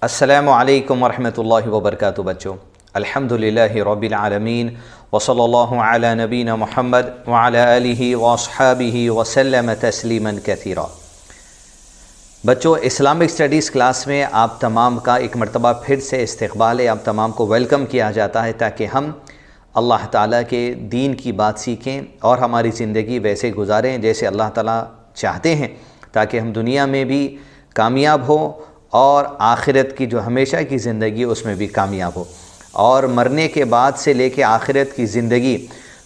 السلام علیکم ورحمۃ اللہ وبرکاتہ بچوں، الحمدللہ رب العالمین وصلی اللہ علی نبینا محمد وعلی آلہ واصحابہ وسلم تسلیما کثیرا۔ بچوں، اسلامک اسٹڈیز کلاس میں آپ تمام کا ایک مرتبہ پھر سے استقبال ہے، آپ تمام کو ویلکم کیا جاتا ہے تاکہ ہم اللہ تعالیٰ کے دین کی بات سیکھیں اور ہماری زندگی ویسے گزاریں جیسے اللہ تعالیٰ چاہتے ہیں، تاکہ ہم دنیا میں بھی کامیاب ہوں اور آخرت کی جو ہمیشہ کی زندگی اس میں بھی کامیاب ہو، اور مرنے کے بعد سے لے کے آخرت کی زندگی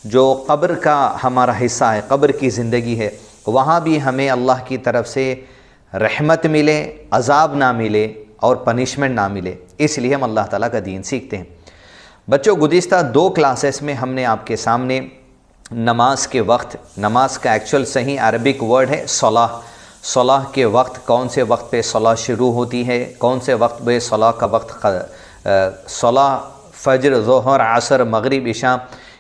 جو قبر کا ہمارا حصہ ہے، قبر کی زندگی ہے، وہاں بھی ہمیں اللہ کی طرف سے رحمت ملے، عذاب نہ ملے اور پنشمنٹ نہ ملے، اس لیے ہم اللہ تعالیٰ کا دین سیکھتے ہیں۔ بچوں، گزشتہ 2 کلاسز میں ہم نے آپ کے سامنے نماز کے وقت، نماز کا ایکچول صحیح عربک ورڈ ہے صلاح، صلاح کے وقت، کون سے وقت پہ صلاح شروع ہوتی ہے، کون سے وقت پہ صلاح کا وقت، صلاح فجر، ظہر، عصر، مغرب، عشاء،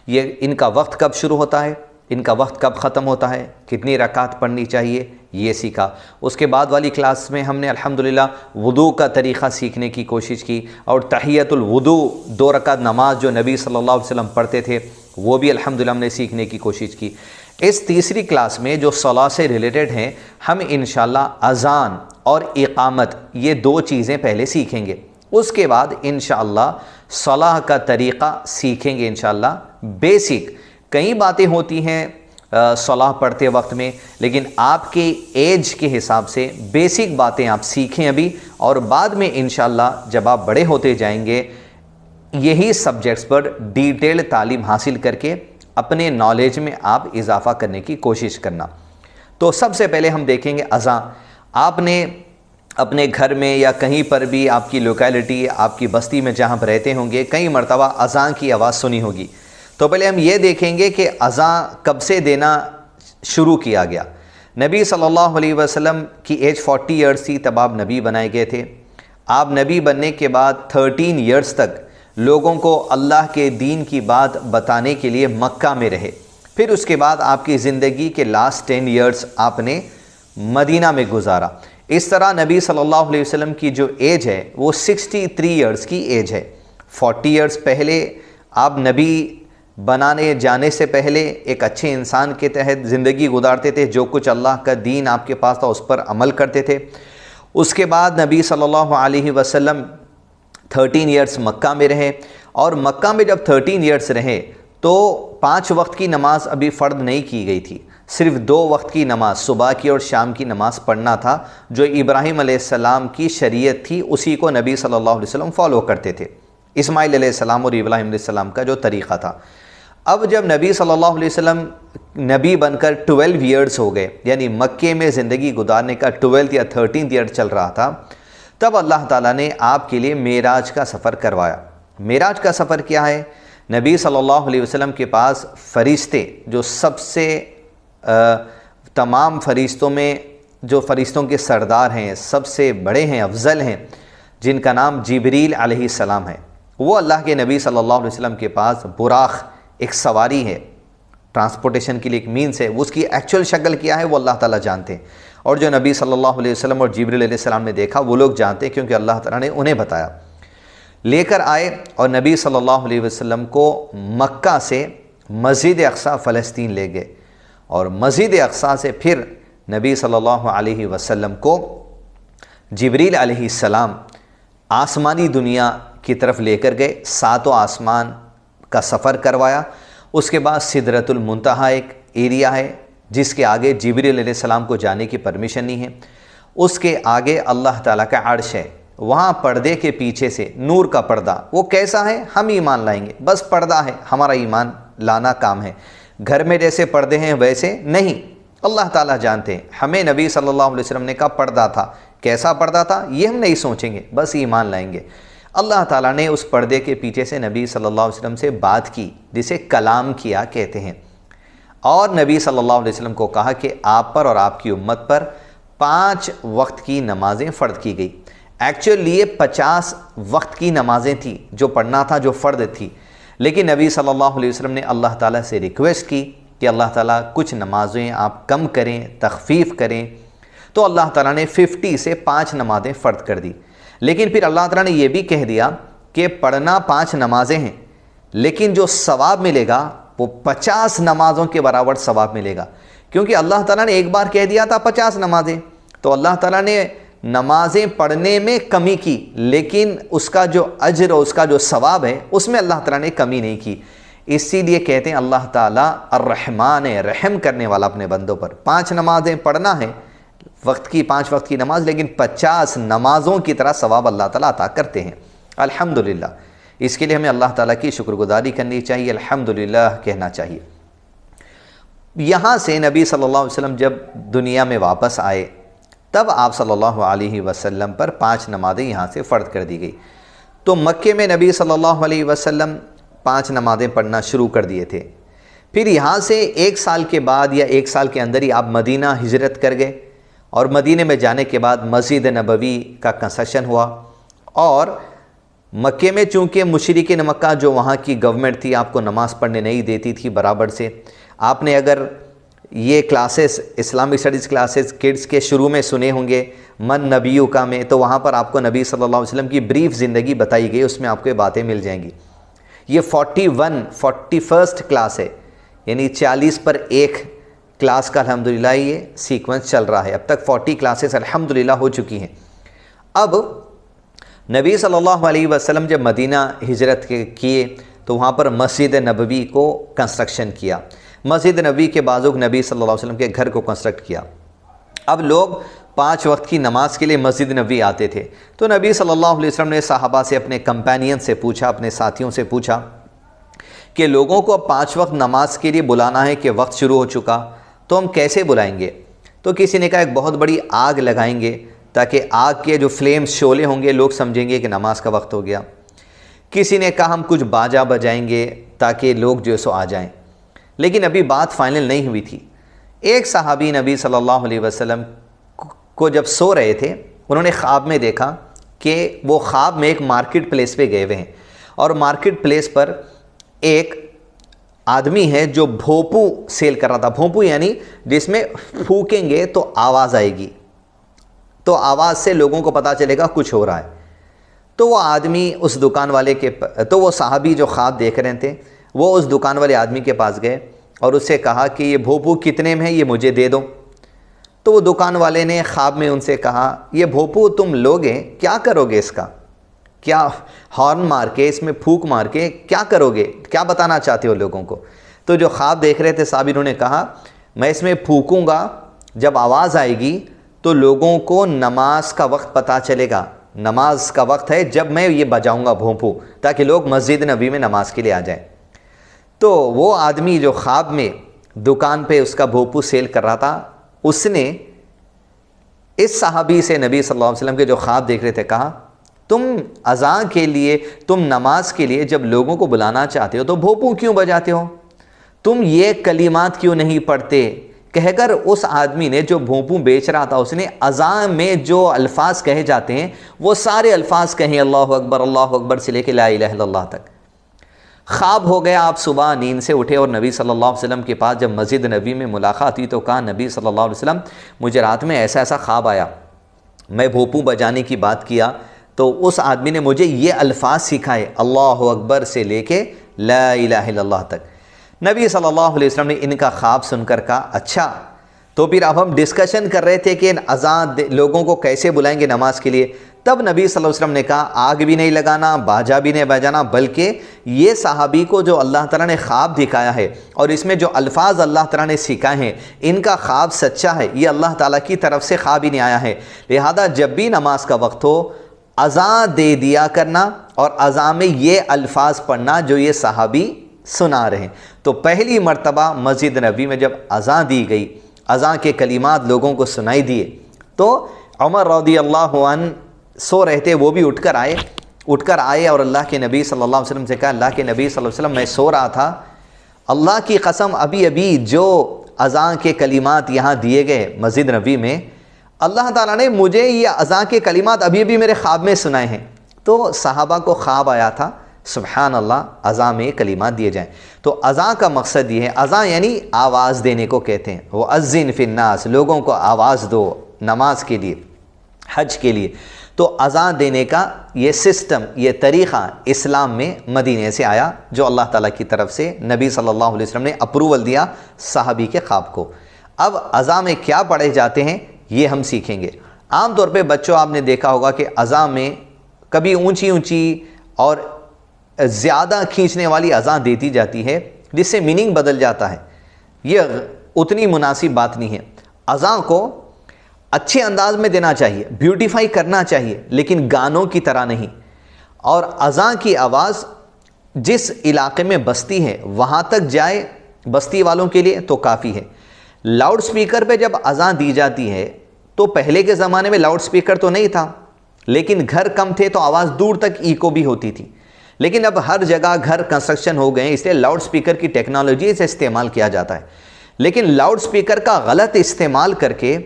یہ ان کا وقت کب شروع ہوتا ہے، ان کا وقت کب ختم ہوتا ہے، کتنی رکعت پڑھنی چاہیے، یہ سیکھا۔ اس کے بعد والی کلاس میں ہم نے الحمدللہ وضو کا طریقہ سیکھنے کی کوشش کی، اور تحیۃ الوضو 2 رکعت نماز جو نبی صلی اللہ علیہ وسلم پڑھتے تھے وہ بھی الحمدللہ ہم نے سیکھنے کی کوشش کی۔ اس تیسری کلاس میں جو صلاح سے ریلیٹڈ ہیں، ہم انشاءاللہ اذان اور اقامت، یہ 2 چیزیں پہلے سیکھیں گے، اس کے بعد انشاءاللہ صلاح کا طریقہ سیکھیں گے انشاءاللہ۔ بیسک کئی باتیں ہوتی ہیں صلاح پڑھتے وقت میں، لیکن آپ کے ایج کے حساب سے بیسک باتیں آپ سیکھیں ابھی، اور بعد میں انشاءاللہ جب آپ بڑے ہوتے جائیں گے یہی سبجیکٹس پر ڈیٹیل تعلیم حاصل کر کے اپنے نالج میں آپ اضافہ کرنے کی کوشش کرنا۔ تو سب سے پہلے ہم دیکھیں گے اذان۔ آپ نے اپنے گھر میں یا کہیں پر بھی آپ کی لوکیلٹی، آپ کی بستی میں جہاں پر رہتے ہوں گے، کئی مرتبہ اذان کی آواز سنی ہوگی۔ تو پہلے ہم یہ دیکھیں گے کہ اذان کب سے دینا شروع کیا گیا۔ نبی صلی اللہ علیہ وسلم کی ایج 40 ایئرس تھی تب آپ نبی بنائے گئے تھے۔ آپ نبی بننے کے بعد 13 ایئرس تک لوگوں کو اللہ کے دین کی بات بتانے کے لیے مکہ میں رہے۔ پھر اس کے بعد آپ کی زندگی کے لاسٹ 10 ایئرس آپ نے مدینہ میں گزارا۔ اس طرح نبی صلی اللہ علیہ وسلم کی جو ایج ہے وہ 63 ایئرس کی ایج ہے۔ 40 ایئرس پہلے آپ نبی بنانے جانے سے پہلے ایک اچھے انسان کے تحت زندگی گزارتے تھے، جو کچھ اللہ کا دین آپ کے پاس تھا اس پر عمل کرتے تھے۔ اس کے بعد نبی صلی اللہ علیہ وسلم 13 ایئرس مکہ میں رہے، اور مکہ میں جب 13 ایئرس رہے تو 5 وقت کی نماز ابھی فرض نہیں کی گئی تھی، صرف 2 وقت کی نماز، صبح کی اور شام کی نماز پڑھنا تھا، جو ابراہیم علیہ السلام کی شریعت تھی، اسی کو نبی صلی اللہ علیہ وسلم فالو کرتے تھے، اسماعیل علیہ السلام اور ابراہیم علیہ السلام کا جو طریقہ تھا۔ اب جب نبی صلی اللہ علیہ وسلم نبی بن کر 12 ایئرس ہو گئے، یعنی مکے میں زندگی گزارنے کا 12 یا 13 ایئر چل رہا تھا، تب اللہ تعالیٰ نے آپ کے لیے معراج کا سفر کروایا۔ معراج کا سفر کیا ہے؟ نبی صلی اللہ علیہ وسلم کے پاس فرشتے، جو سب سے تمام فرشتوں میں جو فرشتوں کے سردار ہیں، سب سے بڑے ہیں، افضل ہیں، جن کا نام جبریل علیہ السلام ہے، وہ اللہ کے نبی صلی اللہ علیہ وسلم کے پاس براق، ایک سواری ہے، ٹرانسپورٹیشن کے لیے ایک مینس ہے، اس کی ایکچول شکل کیا ہے وہ اللہ تعالیٰ جانتے ہیں، اور جو نبی صلی اللہ علیہ وسلم اور جبریل علیہ السلام نے دیکھا وہ لوگ جانتے ہیں، کیونکہ اللہ تعالیٰ نے انہیں بتایا۔ لے کر آئے اور نبی صلی اللہ علیہ وسلم کو مکہ سے مسجد اقصیٰ فلسطین لے گئے، اور مسجد اقصیٰ سے پھر نبی صلی اللہ علیہ وسلم کو جبریل علیہ السلام آسمانی دنیا کی طرف لے کر گئے، 7 آسمان کا سفر کروایا۔ اس کے بعد سدرۃ المنتہا ایک ایریا ہے جس کے آگے جبریل علیہ السلام کو جانے کی پرمیشن نہیں ہے، اس کے آگے اللہ تعالیٰ کا عرش ہے، وہاں پردے کے پیچھے سے نور کا پردہ، وہ کیسا ہے ہم ایمان لائیں گے، بس پردہ ہے، ہمارا ایمان لانا کام ہے، گھر میں جیسے پردے ہیں ویسے نہیں، اللہ تعالیٰ جانتے ہیں۔ ہمیں نبی صلی اللہ علیہ وسلم نے کہا پردہ تھا، کیسا پردہ تھا یہ ہم نہیں سوچیں گے، بس ایمان لائیں گے۔ اللہ تعالیٰ نے اس پردے کے پیچھے سے نبی صلی اللہ علیہ وسلم سے بات کی، جسے کلام کیا کہتے ہیں، اور نبی صلی اللہ علیہ وسلم کو کہا کہ آپ پر اور آپ کی امت پر 5 وقت کی نمازیں فرض کی گئی۔ ایکچولی یہ 50 وقت کی نمازیں تھیں جو پڑھنا تھا، جو فرض تھی، لیکن نبی صلی اللہ علیہ وسلم نے اللہ تعالیٰ سے ریکویسٹ کی کہ اللہ تعالیٰ کچھ نمازیں آپ کم کریں، تخفیف کریں، تو اللہ تعالیٰ نے 50 سے 5 نمازیں فرض کر دی. لیکن پھر اللہ تعالیٰ نے یہ بھی کہہ دیا کہ پڑھنا 5 نمازیں ہیں، لیکن جو ثواب ملے گا وہ 50 نمازوں کے برابر ثواب ملے گا. کیونکہ اللہ تعالیٰ نے ایک بار کہہ دیا تھا 50 نمازیں، تو اللہ تعالیٰ نے نمازیں پڑھنے میں کمی کی، لیکن اس کا جو اجر اور اس کا جو ثواب ہے اس میں اللہ تعالیٰ نے کمی نہیں کی. اسی لیے کہتے ہیں اللہ تعالیٰ الرحمن ہے، رحم کرنے والا اپنے بندوں پر. 5 نمازیں پڑھنا ہے، وقت کی 5 وقت کی نماز، لیکن 50 نمازوں کی طرح ثواب اللہ تعالیٰ عطا کرتے ہیں. الحمدللہ. اس کے لیے ہمیں اللہ تعالیٰ کی شکر گزاری کرنی چاہیے، الحمدللہ کہنا چاہیے. یہاں سے نبی صلی اللہ علیہ وسلم جب دنیا میں واپس آئے تب آپ صلی اللہ علیہ وسلم پر 5 نمازیں یہاں سے فرض کر دی گئی. تو مکے میں نبی صلی اللہ علیہ وسلم 5 نمازیں پڑھنا شروع کر دیے تھے. پھر یہاں سے 1 سال کے بعد یا 1 سال کے اندر ہی آپ مدینہ ہجرت کر گئے، اور مدینہ میں جانے کے بعد مسجد نبوی کا کنسٹرکشن ہوا. اور مکے میں چونکہ مشرکین مکہ جو وہاں کی گورنمنٹ تھی آپ کو نماز پڑھنے نہیں دیتی تھی برابر سے. آپ نے اگر یہ classes Islamic studies classes kids کے شروع میں سنے ہوں گے من نبیوں کا میں، تو وہاں پر آپ کو نبی صلی اللہ علیہ وسلم کی بریف زندگی بتائی گئی، اس میں آپ کو یہ باتیں مل جائیں گی. یہ 41 کلاس ہے، یعنی 40 پر 1 کلاس کا الحمدللہ یہ سیکوینس چل رہا ہے. اب تک 40 کلاسز الحمدللہ ہو چکی ہیں. اب نبی صلی اللہ علیہ وسلم جب مدینہ ہجرت کیے تو وہاں پر مسجد نبوی کو کنسٹرکشن کیا. مسجد نبوی کے بازو نبی صلی اللہ علیہ وسلم کے گھر کو کنسٹرکٹ کیا. اب لوگ 5 وقت کی نماز کے لیے مسجد نبوی آتے تھے. تو نبی صلی اللہ علیہ وسلم نے صحابہ سے، اپنے کمپینین سے پوچھا، اپنے ساتھیوں سے پوچھا کہ لوگوں کو اب 5 وقت نماز کے لیے بلانا ہے کہ وقت شروع ہو چکا، تو ہم کیسے بلائیں گے؟ تو کسی نے کہا ایک بہت بڑی آگ لگائیں گے تاکہ آگ کے جو فلیمز شعلے ہوں گے لوگ سمجھیں گے کہ نماز کا وقت ہو گیا. کسی نے کہا ہم کچھ باجا بجائیں گے تاکہ لوگ جو سو آ جائیں. لیکن ابھی بات فائنل نہیں ہوئی تھی. ایک صحابی نبی صلی اللہ علیہ وسلم کو جب سو رہے تھے انہوں نے خواب میں دیکھا کہ وہ خواب میں ایک مارکیٹ پلیس پہ گئے ہوئے ہیں، اور مارکیٹ پلیس پر ایک آدمی ہے جو بھوپو سیل کر رہا تھا. بھوپو یعنی جس میں پھونکیں گے تو آواز آئے گی، تو آواز سے لوگوں کو پتہ چلے گا کچھ ہو رہا ہے. تو وہ آدمی اس دکان والے تو وہ صحابی جو خواب دیکھ رہے تھے وہ اس دکان والے آدمی کے پاس گئے اور اس سے کہا کہ یہ بھوپو کتنے میں ہے، یہ مجھے دے دو. تو وہ دکان والے نے خواب میں ان سے کہا یہ بھوپو تم لوگے کیا کرو گے، اس کا کیا ہارن مار کے، اس میں پھونک مار کے کیا کرو گے، کیا بتانا چاہتے ہو لوگوں کو؟ تو جو خواب دیکھ رہے تھے صحابی انہوں نے کہا میں اس میں پھونکوں گا، جب آواز آئے گی تو لوگوں کو نماز کا وقت پتہ چلے گا، نماز کا وقت ہے جب میں یہ بجاؤں گا بھونپو، تاکہ لوگ مسجد نبی میں نماز کے لیے آ جائیں. تو وہ آدمی جو خواب میں دکان پہ اس کا بھونپو سیل کر رہا تھا اس نے اس صحابی سے نبی صلی اللہ علیہ وسلم کے جو خواب دیکھ رہے تھے کہا تم اذان کے لیے، تم نماز کے لیے جب لوگوں کو بلانا چاہتے ہو تو بھونپو کیوں بجاتے ہو؟ تم یہ کلمات کیوں نہیں پڑھتے؟ کہہ کر اس آدمی نے جو بھونپو بیچ رہا تھا اس نے اذان میں جو الفاظ کہے جاتے ہیں وہ سارے الفاظ کہیں، اللہ اکبر سے لے کے لا الہ الا اللہ تک. خواب ہو گیا. آپ صبح نیند سے اٹھے اور نبی صلی اللہ علیہ وسلم کے پاس جب مسجد نبی میں ملاقات ہوئی تو کہا نبی صلی اللہ علیہ وسلم مجھے رات میں ایسا ایسا خواب آیا، میں بھونپو بجانے کی بات کیا تو اس آدمی نے مجھے یہ الفاظ سکھائے، اللہ اکبر سے لے کے لا الہ الا اللہ تک. نبی صلی اللہ علیہ وسلم نے ان کا خواب سن کر کہا اچھا. تو پھر اب ہم ڈسکشن کر رہے تھے کہ اذان لوگوں کو کیسے بلائیں گے نماز کے لیے. تب نبی صلی اللہ علیہ وسلم نے کہا آگ بھی نہیں لگانا، باجا بھی نہیں بجانا، بلکہ یہ صحابی کو جو اللہ تعالیٰ نے خواب دکھایا ہے اور اس میں جو الفاظ اللہ تعالیٰ نے سکھائے ہیں ان کا خواب سچا ہے، یہ اللہ تعالیٰ کی طرف سے خواب ہی نہیں آیا ہے. لہذا جب بھی نماز کا وقت ہو اذان دے دیا کرنا اور اذان میں یہ الفاظ پڑھنا جو یہ صحابی سنا رہے ہیں. تو پہلی مرتبہ مسجد نبی میں جب اذان دی گئی، اذان کے کلمات لوگوں کو سنائی دیے تو عمر رضی اللہ عنہ سو رہے تھے، وہ بھی اٹھ کر آئے اور اللہ کے نبی صلی اللہ علیہ وسلم سے کہا اللہ کے نبی صلی اللہ علیہ وسلم میں سو رہا تھا، اللہ کی قسم ابھی جو اذان کے کلمات یہاں دیے گئے مسجد نبی میں اللہ تعالیٰ نے مجھے یہ اذان کے کلمات ابھی میرے خواب میں سنائے ہیں. تو صحابہ کو خواب آیا تھا سبحان اللہ اذان میں کلمات دیے جائیں. تو اذان کا مقصد یہ ہے، اذان یعنی آواز دینے کو کہتے ہیں، وہ اذن فی الناس، لوگوں کو آواز دو، نماز کے لیے، حج کے لیے، تو اذان دینے کا یہ سسٹم، یہ طریقہ اسلام میں مدینے سے آیا، جو اللہ تعالیٰ کی طرف سے نبی صلی اللہ علیہ وسلم نے اپروول دیا صحابی کے خواب کو۔ اب اذان میں کیا پڑھے جاتے ہیں یہ ہم سیکھیں گے۔ عام طور پہ بچوں آپ نے دیکھا ہوگا کہ اذان میں کبھی اونچی اونچی اور زیادہ کھینچنے والی اذان دیتی جاتی ہے، جس سے میننگ بدل جاتا ہے۔ یہ اتنی مناسب بات نہیں ہے۔ اذان کو اچھے انداز میں دینا چاہیے، بیوٹیفائی کرنا چاہیے، لیکن گانوں کی طرح نہیں۔ اور اذان کی آواز جس علاقے میں بستی ہے وہاں تک جائے بستی والوں کے لیے تو کافی ہے۔ لاؤڈ سپیکر پہ جب اذان دی جاتی ہے تو پہلے کے زمانے میں لاؤڈ سپیکر تو نہیں تھا، لیکن گھر کم تھے تو آواز دور تک ایکو بھی ہوتی تھی۔ لیکن اب ہر جگہ گھر کنسٹرکشن ہو گئے ہیں، اس لیے لاؤڈ سپیکر کی ٹیکنالوجی سے استعمال کیا جاتا ہے۔ لیکن لاؤڈ سپیکر کا غلط استعمال کر کے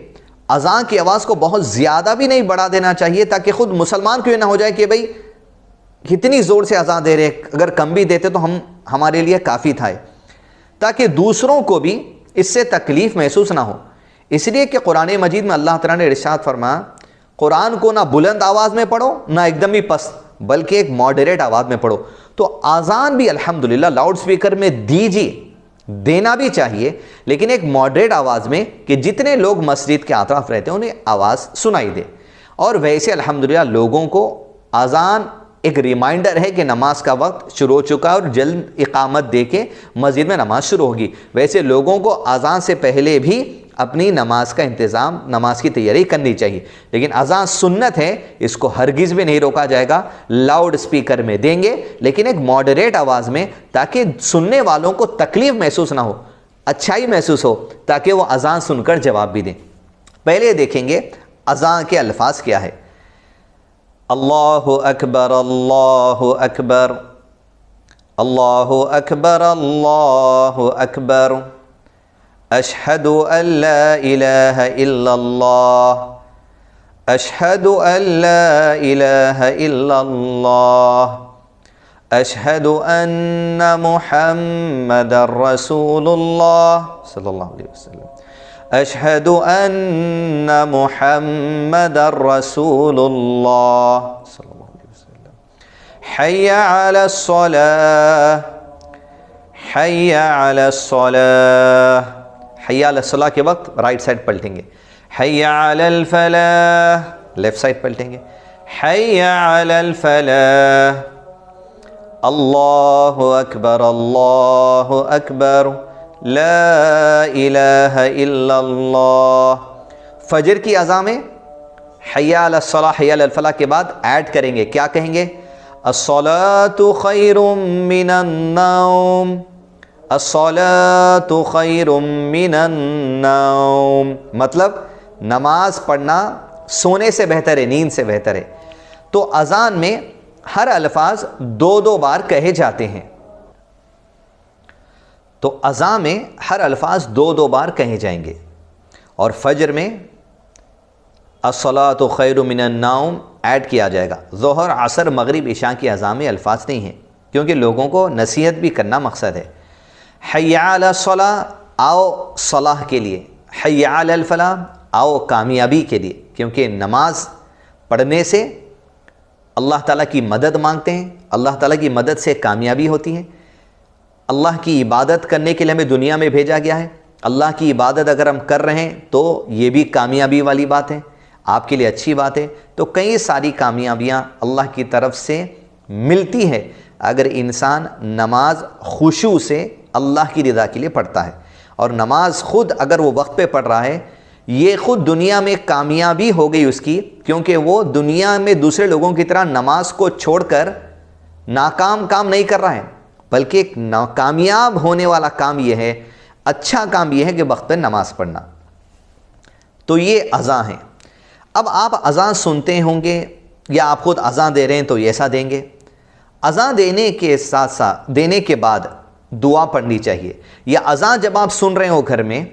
اذان کی آواز کو بہت زیادہ بھی نہیں بڑھا دینا چاہیے، تاکہ خود مسلمان کیوں نہ ہو جائے کہ بھئی کتنی زور سے اذان دے رہے، اگر کم بھی دیتے تو ہمارے لیے کافی تھا، تاکہ دوسروں کو بھی اس سے تکلیف محسوس نہ ہو۔ اس لیے کہ قرآن مجید میں اللہ تعالیٰ نے ارشاد فرمایا قرآن کو نہ بلند آواز میں پڑھو نہ ایک دم ہی پست، بلکہ ایک ماڈریٹ آواز میں پڑھو۔ تو اذان بھی الحمدللہ لاؤڈ سپیکر میں دیجیے، دینا بھی چاہیے، لیکن ایک ماڈریٹ آواز میں کہ جتنے لوگ مسجد کے اطراف رہتے ہیں انہیں آواز سنائی دے۔ اور ویسے الحمدللہ لوگوں کو اذان ایک ریمائنڈر ہے کہ نماز کا وقت شروع ہو چکا ہے اور جلد اقامت دے کے مسجد میں نماز شروع ہوگی۔ ویسے لوگوں کو اذان سے پہلے بھی اپنی نماز کا انتظام، نماز کی تیاری کرنی چاہیے، لیکن اذان سنت ہے، اس کو ہرگز بھی نہیں روکا جائے گا۔ لاؤڈ سپیکر میں دیں گے لیکن ایک ماڈریٹ آواز میں، تاکہ سننے والوں کو تکلیف محسوس نہ ہو، اچھائی محسوس ہو، تاکہ وہ اذان سن کر جواب بھی دیں۔ پہلے دیکھیں گے اذان کے الفاظ کیا ہے۔ اللہ اکبر اللہ اکبر، اللہ اکبر اللہ اکبر، اشہد ان لا الہ الا اللہ، اشہد ان لا الہ الا اللہ، اشہد ان محمد رسول اللہ صلی اللہ علیہ وسلم، اشہد ان محمد رسول اللہ صلی اللہ علیہ وسلم، حی علی الصلاة، حی علی الصلاة۔ حی علی الصلاة کے وقت رائٹ سائڈ پلٹیں گے، حی علی الفلاح لیفٹ سائڈ پلٹیں گے، حی علی الفلاح، اللہ اکبر اللہ اکبر، لا الہ الا اللہ۔ فجر کی اذان میں حی علی الصلاة حی علی الفلاح کے بعد ایڈ کریں گے، کیا کہیں گے؟ الصلاة خیر من النوم، الصلاة خیر من النوم، مطلب نماز پڑھنا سونے سے بہتر ہے، نیند سے بہتر ہے۔ تو اذان میں ہر الفاظ دو دو بار کہے جاتے ہیں، تو اذان میں ہر الفاظ دو دو بار کہے جائیں گے۔ اور فجر میں الصلاۃ خیر من النوم ایڈ کیا جائے گا۔ ظہر، عصر، مغرب، عشاء کی اذان میں الفاظ نہیں ہیں، کیونکہ لوگوں کو نصیحت بھی کرنا مقصد ہے۔ حی علی الصلاۃ، آؤ صلاح کے لیے، حی علی الفلاح، آؤ کامیابی کے لیے، کیونکہ نماز پڑھنے سے اللہ تعالیٰ کی مدد مانگتے ہیں، اللہ تعالیٰ کی مدد سے کامیابی ہوتی ہے۔ اللہ کی عبادت کرنے کے لیے ہمیں دنیا میں بھیجا گیا ہے، اللہ کی عبادت اگر ہم کر رہے ہیں تو یہ بھی کامیابی والی بات ہے، آپ کے لیے اچھی بات ہے۔ تو کئی ساری کامیابیاں اللہ کی طرف سے ملتی ہے اگر انسان نماز خشوع سے اللہ کی رضا کے لیے پڑھتا ہے۔ اور نماز خود اگر وہ وقت پہ پڑھ رہا ہے، یہ خود دنیا میں کامیابی ہو گئی اس کی، کیونکہ وہ دنیا میں دوسرے لوگوں کی طرح نماز کو چھوڑ کر ناکام کام نہیں کر رہا ہے، بلکہ ایک کامیاب ہونے والا کام یہ ہے، اچھا کام یہ ہے کہ وقت پہ نماز پڑھنا۔ تو یہ اذان ہے۔ اب آپ اذان سنتے ہوں گے یا آپ خود اذان دے رہے ہیں تو ایسا دیں گے۔ اذان دینے کے ساتھ ساتھ، دینے کے بعد دعا پڑھنی چاہیے، یا اذان جب آپ سن رہے ہو گھر میں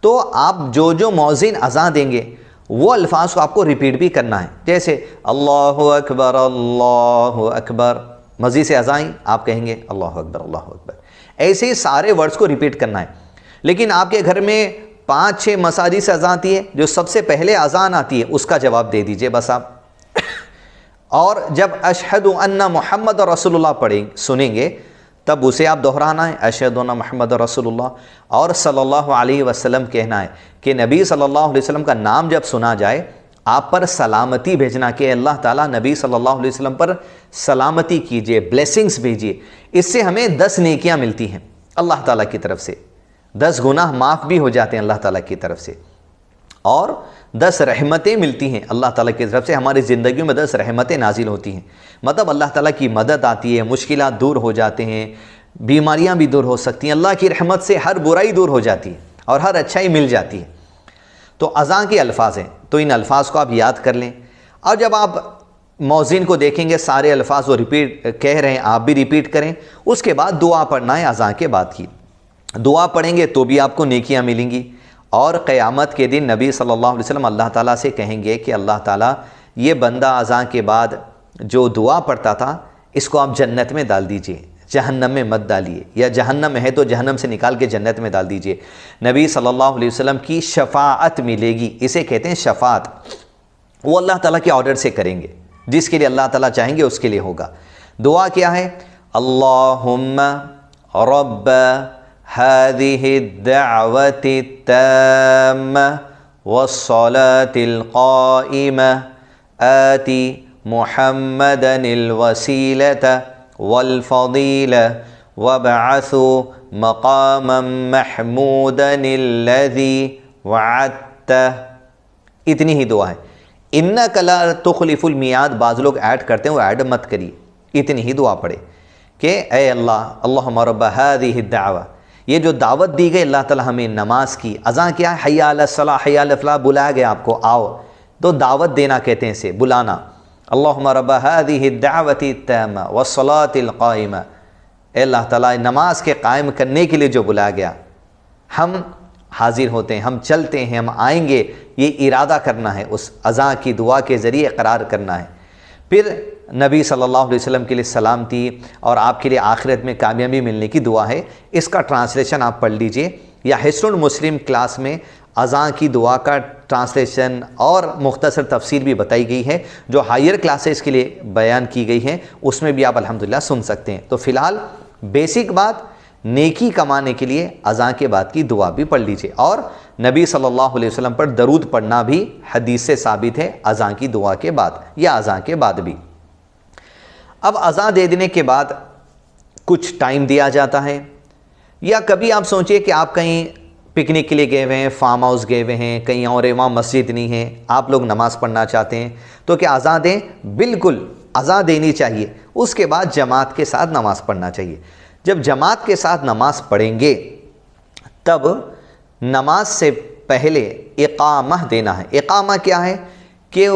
تو آپ جو مؤذن اذان دیں گے وہ الفاظ کو آپ کو ریپیٹ بھی کرنا ہے، جیسے اللہ اکبر اللہ اکبر، مزید سے اذان آپ کہیں گے اللہ اکبر اللہ اکبر، ایسے ہی سارے ورڈز کو ریپیٹ کرنا ہے۔ لیکن آپ کے گھر میں 5-6 مساجد سے اذان آتی ہے، جو سب سے پہلے اذان آتی ہے اس کا جواب دے دیجئے بس آپ۔ اور جب اشہد ان محمد رسول اللہ پڑھیں سنیں گے تب اسے آپ دہرانا ہے، اشہد ان محمد رسول اللہ، اور صلی اللہ علیہ وسلم کہنا ہے کہ نبی صلی اللہ علیہ وسلم کا نام جب سنا جائے آپ پر سلامتی بھیجنا کہ اللہ تعالیٰ نبی صلی اللہ علیہ وسلم پر سلامتی کیجئے، بلیسنگز بھیجئے۔ اس سے ہمیں 10 نیکیاں ملتی ہیں اللہ تعالیٰ کی طرف سے، 10 گناہ معاف بھی ہو جاتے ہیں اللہ تعالیٰ کی طرف سے، اور 10 رحمتیں ملتی ہیں اللہ تعالیٰ کی طرف سے، ہماری زندگیوں میں 10 رحمتیں نازل ہوتی ہیں، مطلب اللہ تعالیٰ کی مدد آتی ہے، مشکلات دور ہو جاتے ہیں، بیماریاں بھی دور ہو سکتی ہیں، اللہ کی رحمت سے ہر برائی دور ہو جاتی ہے اور ہر اچھائی مل جاتی ہے۔ تو اذان کے الفاظ ہیں، تو ان الفاظ کو آپ یاد کر لیں، اور جب آپ مؤذن کو دیکھیں گے سارے الفاظ وہ ریپیٹ کہہ رہے ہیں، آپ بھی ریپیٹ کریں، اس کے بعد دعا پڑھنا ہے اذان کے بعد کی۔ دعا پڑھیں گے تو بھی آپ کو نیکیاں ملیں گی، اور قیامت کے دن نبی صلی اللہ علیہ وسلم اللہ تعالیٰ سے کہیں گے کہ اللہ تعالیٰ یہ بندہ اذان کے بعد جو دعا پڑھتا تھا اس کو آپ جنت میں ڈال دیجئے، جہنم میں مت ڈالیے، یا جہنم میں ہے تو جہنم سے نکال کے جنت میں ڈال دیجئے۔ نبی صلی اللہ علیہ وسلم کی شفاعت ملے گی، اسے کہتے ہیں شفاعت، وہ اللہ تعالیٰ کے آرڈر سے کریں گے، جس کے لیے اللہ تعالیٰ چاہیں گے اس کے لیے ہوگا۔ دعا کیا ہے؟ اللہم رب هذه الدعوة التامة والصلاة القائمة آت محمدا الوسيلة والفضيلة وابعثه مقاما محمودا الذي وعدته۔ اتنی ہی دعا ہے۔ انک لا تخلف المیعاد بعض لوگ ایڈ کرتے ہیں، وہ ایڈ مت کریے، اتنی ہی دعا پڑھے کہ اے اللہ اللہم رب هذه الدعوة، یہ جو دعوت دی گئی اللہ تعالیٰ ہمیں نماز کی، اذان کیا ہے؟ حی علی الصلاۃ، حی علی الفلاح، بلایا گیا آپ کو، آؤ، تو دعوت دینا کہتے ہیں اسے، بلانا۔ اللہم رب هذه الدعوة التامة والصلاة القائمة، اے اللہ تعالیٰ نماز کے قائم کرنے کے لیے جو بلایا گیا، ہم حاضر ہوتے ہیں، ہم چلتے ہیں، ہم آئیں گے، یہ ارادہ کرنا ہے، اس اذان کی دعا کے ذریعے اقرار کرنا ہے۔ پھر نبی صلی اللہ علیہ وسلم کے لیے سلامتی اور آپ کے لیے آخرت میں کامیابی ملنے کی دعا ہے، اس کا ٹرانسلیشن آپ پڑھ لیجئے، یا حسن المسلم کلاس میں اذان کی دعا کا ٹرانسلیشن اور مختصر تفسیر بھی بتائی گئی ہے، جو ہائر کلاسز کے لیے بیان کی گئی ہیں، اس میں بھی آپ الحمدللہ سن سکتے ہیں۔ تو فی الحال بیسک بات، نیکی کمانے کے لیے اذان کے بعد کی دعا بھی پڑھ لیجئے، اور نبی صلی اللہ علیہ وسلم پر درود پڑھنا بھی حدیث سے ثابت ہے، اذان کی دعا کے بعد یا اذان کے بعد بھی۔ اب اذان دے دینے کے بعد کچھ ٹائم دیا جاتا ہے، یا کبھی آپ سوچئے کہ آپ کہیں پکنک کے لیے گئے ہوئے ہیں، فارم ہاؤس گئے ہوئے ہیں کہیں اور، وہاں مسجد نہیں ہے، آپ لوگ نماز پڑھنا چاہتے ہیں، تو کیا اذان دیں؟ بالکل اذان دینی چاہیے، اس کے بعد جماعت کے ساتھ نماز پڑھنا چاہیے۔ جب جماعت کے ساتھ نماز پڑھیں گے تب نماز سے پہلے اقامہ دینا ہے۔ اقامہ کیا ہے؟ کہ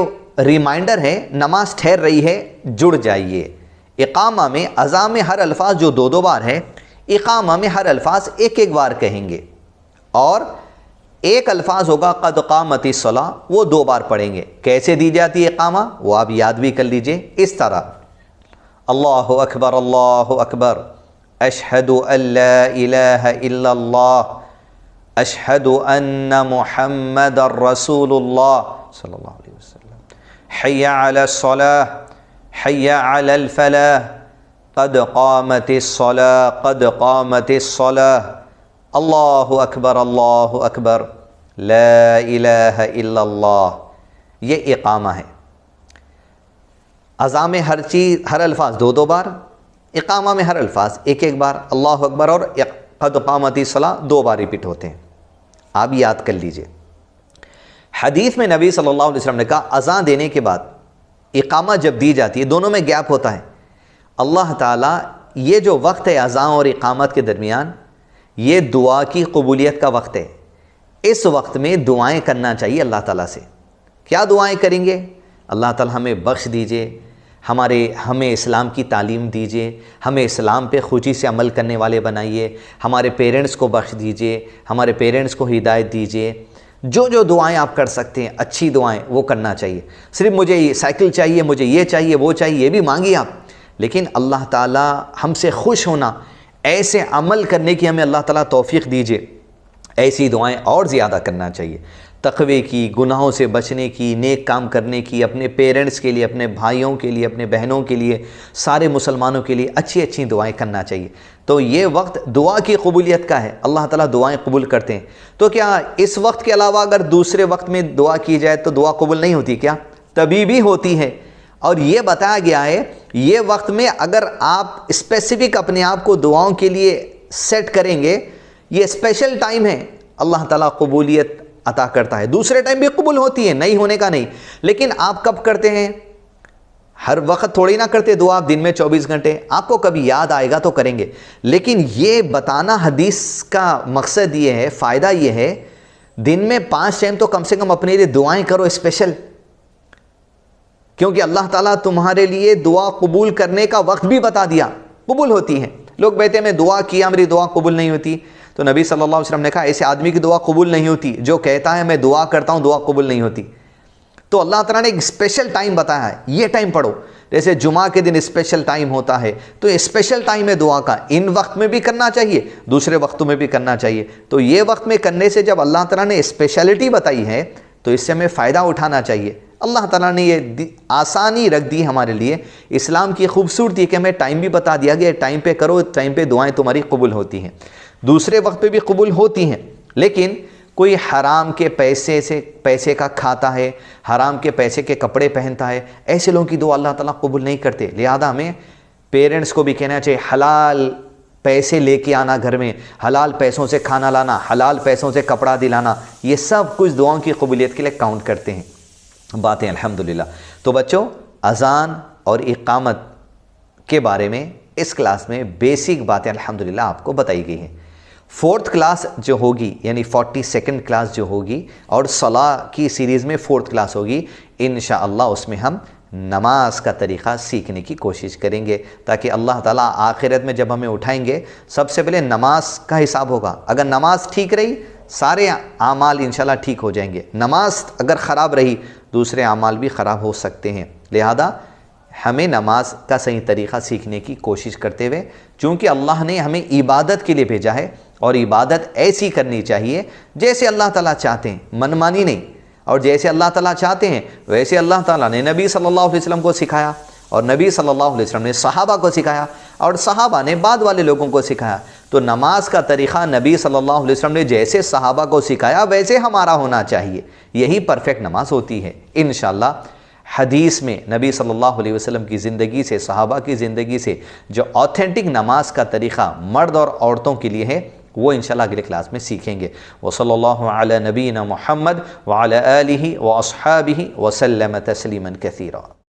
ریمائنڈر ہے، نماز ٹھہر رہی ہے، جڑ جائیے۔ اقامہ میں اذان میں ہر الفاظ جو 2 بار ہے، اقامہ میں ہر الفاظ 1 بار کہیں گے، اور ایک الفاظ ہوگا قد قامت الصلاۃ، وہ 2 بار پڑھیں گے۔ کیسے دی جاتی ہے اقامہ؟ وہ آپ یاد بھی کر لیجئے، اس طرح اللہ اکبر اللہ اکبر، اشہد ان لا الہ الا اللہ، اشہد ان محمد رسول اللہ صلی اللہ علیہ وسلم، حی علی الصلاۃ، حی علی الفلاح، قد قامت الصلاۃ، قد قامت الصلاۃ، اللہ اکبر، لا الہ الا اللہ۔ یہ اقامہ ہے۔ اذان میں ہر الفاظ 2 بار، اقامہ میں ہر الفاظ 1 بار، اللہ اکبر اور قد قامت الصلاۃ 2 بار ریپیٹ ہوتے ہیں، آپ یاد کر لیجئے۔ حدیث میں نبی صلی اللہ علیہ وسلم نے کہا اذان دینے کے بعد اقامہ جب دی جاتی ہے، دونوں میں گیپ ہوتا ہے، اللہ تعالیٰ یہ جو وقت ہے اذان اور اقامت کے درمیان، یہ دعا کی قبولیت کا وقت ہے۔ اس وقت میں دعائیں کرنا چاہیے اللہ تعالیٰ سے۔ کیا دعائیں کریں گے؟ اللہ تعالیٰ ہمیں بخش دیجئے، ہمیں اسلام کی تعلیم دیجئے، ہمیں اسلام پہ خوشی سے عمل کرنے والے بنائیے، ہمارے پیرنٹس کو بخش دیجئے، ہمارے پیرنٹس کو ہدایت دیجئے۔ جو دعائیں آپ کر سکتے ہیں، اچھی دعائیں، وہ کرنا چاہیے۔ صرف مجھے یہ سائیکل چاہیے، مجھے یہ چاہیے، وہ چاہیے، یہ بھی مانگیے آپ، لیکن اللہ تعالیٰ ہم سے خوش ہونا، ایسے عمل کرنے کی ہمیں اللہ تعالیٰ توفیق دیجئے، ایسی دعائیں اور زیادہ کرنا چاہیے، تقوی کی، گناہوں سے بچنے کی، نیک کام کرنے کی، اپنے پیرنٹس کے لیے، اپنے بھائیوں کے لیے، اپنے بہنوں کے لیے، سارے مسلمانوں کے لیے اچھی اچھی دعائیں کرنا چاہیے۔ تو یہ وقت دعا کی قبولیت کا ہے، اللہ تعالیٰ دعائیں قبول کرتے ہیں۔ تو کیا اس وقت کے علاوہ اگر دوسرے وقت میں دعا کی جائے تو دعا قبول نہیں ہوتی؟ کیا تبھی بھی ہوتی ہے، اور یہ بتایا گیا ہے یہ وقت میں اگر آپ اسپیسیفک اپنے آپ کو دعاؤں کے لیے سیٹ کریں گے، یہ اسپیشل ٹائم ہے، اللہ تعالیٰ قبولیت عطا کرتا ہے۔ دوسرے ٹائم بھی قبول ہوتی ہے، نہیں ہونے کا نہیں، لیکن آپ کب کرتے ہیں؟ ہر وقت تھوڑی نہ کرتے دعا، آپ دن میں 24 گھنٹے، آپ کو کبھی یاد آئے گا تو کریں گے۔ لیکن یہ بتانا حدیث کا مقصد یہ ہے، فائدہ یہ ہے، دن میں 5 ٹائم تو کم سے کم اپنے لیے دعائیں کرو اسپیشل، کیونکہ اللہ تعالیٰ تمہارے لیے دعا قبول کرنے کا وقت بھی بتا دیا، قبول ہوتی ہیں۔ لوگ کہتے ہیں میں دعا کیا میری دعا قبول نہیں ہوتی، تو نبی صلی اللہ علیہ وسلم نے کہا ایسے آدمی کی دعا قبول نہیں ہوتی جو کہتا ہے میں دعا کرتا ہوں دعا قبول نہیں ہوتی۔ تو اللہ تعالیٰ نے ایک اسپیشل ٹائم بتایا ہے، یہ ٹائم پڑھو، جیسے جمعہ کے دن اسپیشل ٹائم ہوتا ہے، تو اسپیشل ٹائم ہے دعا کا، ان وقت میں بھی کرنا چاہیے، دوسرے وقتوں میں بھی کرنا چاہیے۔ تو یہ وقت میں کرنے سے جب اللہ تعالیٰ نے اسپیشلٹی بتائی ہے تو اس سے ہمیں فائدہ اٹھانا چاہیے۔ اللہ تعالیٰ نے یہ آسانی رکھ دی ہمارے لیے، اسلام کی خوبصورتی کہ ہمیں ٹائم بھی بتا دیا گیا، ٹائم پہ کرو، ٹائم پہ دعائیں تمہاری قبول ہوتی ہیں، دوسرے وقت پہ بھی قبول ہوتی ہیں۔ لیکن کوئی حرام کے پیسے کا کھاتا ہے، حرام کے پیسے کے کپڑے پہنتا ہے، ایسے لوگوں کی دعا اللہ تعالیٰ قبول نہیں کرتے۔ لہذا ہمیں پیرنٹس کو بھی کہنا چاہیے حلال پیسے لے کے آنا، گھر میں حلال پیسوں سے کھانا لانا، حلال پیسوں سے کپڑا دلانا، یہ سب کچھ دعاؤں کی قبولیت کے لیے کاؤنٹ کرتے ہیں باتیں الحمدللہ۔ تو بچوں، اذان اور اقامت کے بارے میں اس کلاس میں بیسک باتیں الحمدللہ آپ کو بتائی گئی ہیں۔ 4th کلاس جو ہوگی یعنی 42nd کلاس جو ہوگی، اور صلاح کی سیریز میں 4th کلاس ہوگی، انشاءاللہ اس میں ہم نماز کا طریقہ سیکھنے کی کوشش کریں گے، تاکہ اللہ تعالیٰ آخرت میں جب ہمیں اٹھائیں گے سب سے پہلے نماز کا حساب ہوگا۔ اگر نماز ٹھیک رہی سارے اعمال انشاءاللہ ٹھیک ہو جائیں گے، نماز اگر خراب رہی دوسرے اعمال بھی خراب ہو سکتے ہیں۔ لہذا ہمیں نماز کا صحیح طریقہ سیکھنے کی کوشش کرتے ہوئے، چونکہ اللہ نے ہمیں عبادت کے لیے بھیجا ہے، اور عبادت ایسی کرنی چاہیے جیسے اللہ تعالیٰ چاہتے ہیں، منمانی نہیں، اور جیسے اللہ تعالیٰ چاہتے ہیں ویسے اللہ تعالیٰ نے نبی صلی اللہ علیہ وسلم کو سکھایا، اور نبی صلی اللہ علیہ وسلم نے صحابہ کو سکھایا، اور صحابہ نے بعد والے لوگوں کو سکھایا۔ تو نماز کا طریقہ نبی صلی اللہ علیہ وسلم نے جیسے صحابہ کو سکھایا ویسے ہمارا ہونا چاہیے، یہی پرفیکٹ نماز ہوتی ہے انشاءاللہ۔ حدیث میں نبی صلی اللہ علیہ وسلم کی زندگی سے، صحابہ کی زندگی سے جو آتھینٹک نماز کا طریقہ مرد اور عورتوں کے لیے ہے وہ انشاءاللہ اگلے کلاس میں سیکھیں گے۔ وصلی اللہ علی نبینا محمد وعلی آلہ واصحابہ وسلم تسلیما کثیرا۔